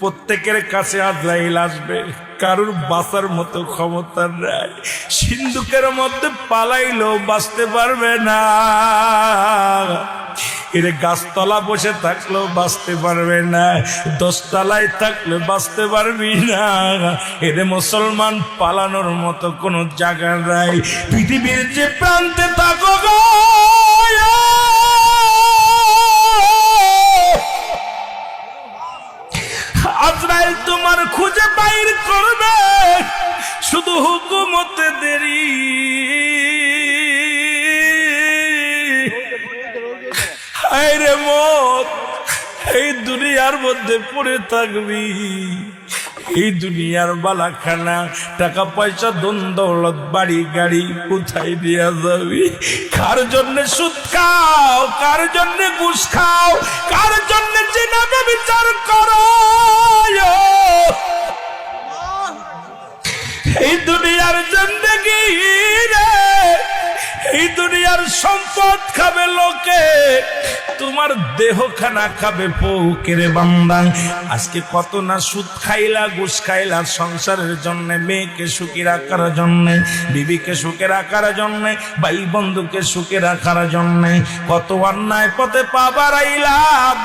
প্রত্যেকের কাছে আজরাইল আসবে, কারুর বাঁচার মতো ক্ষমতা নাই। সিন্ধুকের মধ্যে পালাইলেও বাঁচতে পারবে না, এর গাছতলা বসে থাকলেও বাঁচতে পারবে না, 10 তলায় থাকলে বাঁচতে পারবি না। এর মুসলমান পালানোর মতো কোনো জায়গা নাই। পৃথিবীর যে প্রান্তে থাকো গো, আজরাইল তোমার খুঁজে বাইর করবে, শুধু হুকুমতে দেরি। হায় রে মত, এই দুনিয়ার মধ্যে পড়ে থাকবি, এই দুনিয়ার বালাখানা, টাকা পয়সা ধন দৌলত বাড়ি গাড়ি কোথায় দিয়া যাবি? কার জন্য সুদ খাও, কার জন্য ঘুষ খাও, কার জন্য জিনাবে বিচার করো? এই দুনিয়ার জিন্দেগি রে, এই দুনিয়ার সম্পদ খাবে লোকে, তোমার দেহ খানা খাবে পৌকের বান্দা। আজকে কত না সুদ খাইলা, ঘুষ খাইলা সংসারের জন্য, মেয়েকে সুখী রাখার জন্য, বিবিকে সুখে রাখার জন্য, ভাই বন্ধুকে সুখে রাখার জন্য, কত অন্যায় পথে পা বাড়াইলা,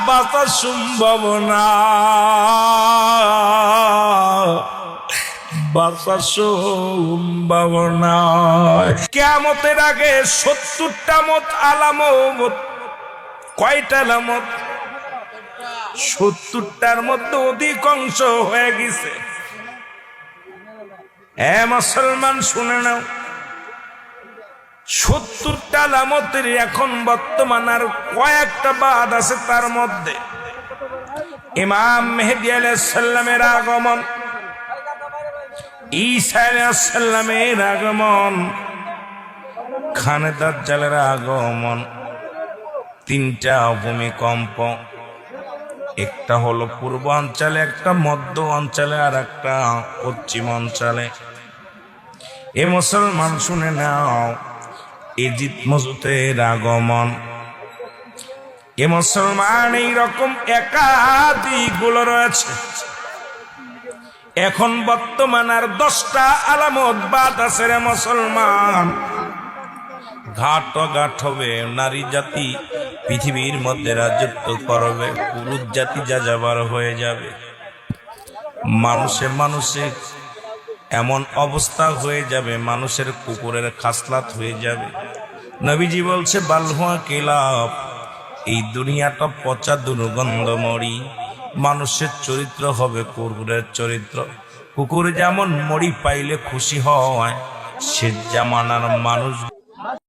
বাঁচা সম্ভব না, বাঁচা সম্ভব না। কিয়ামতের আগে 70টা মত আলামত। কয়টা আলামত? 70টার মধ্যে অধিকাংশ হয়ে গেছে। মুসলমান শুনে নাও, 70টা আলামতের এখন বর্তমান আর কয়েকটা বাদ আছে। তার মধ্যে ইমাম মেহেদী আলাইহিস সালামের আগমন, ঈসা আলাইহিস সালামের আগমন, খানে দাজ্জালের আগমন, 3টা ভূমিকম্প, একটা হলো পূর্বাঞ্চলে, একটা মধ্য অঞ্চলে, আর একটা পশ্চিম অঞ্চলে। এ মুসলমান শুনে নাও, ইজিপ্ট মজুতের আগমন। এ মুসলমান এইরকম একাধিকগুলো রয়েছে। এখন বর্তমান আর 10টা আলামত বাদ আছে রে মুসলমান। ঘাট হবে, নারী জাতি পৃথিবীর মধ্যে রাজত্ব করবে, পুরুষ জাতি যাযাবর হয়ে যাবে, মানুষে এমন অবস্থা হয়ে যাবে, মানুষের কুকুরের খাসলাত হয়ে যাবে। নবীজি বলছে বালহুয়া কিলাব, এই দুনিয়াটা পচা দুর্গন্ধময়ী। মানুষের চরিত্র হবে কুকুরের চরিত্র। কুকুর যেমন মরি পাইলে খুশি হয়, সে জামানার মানুষ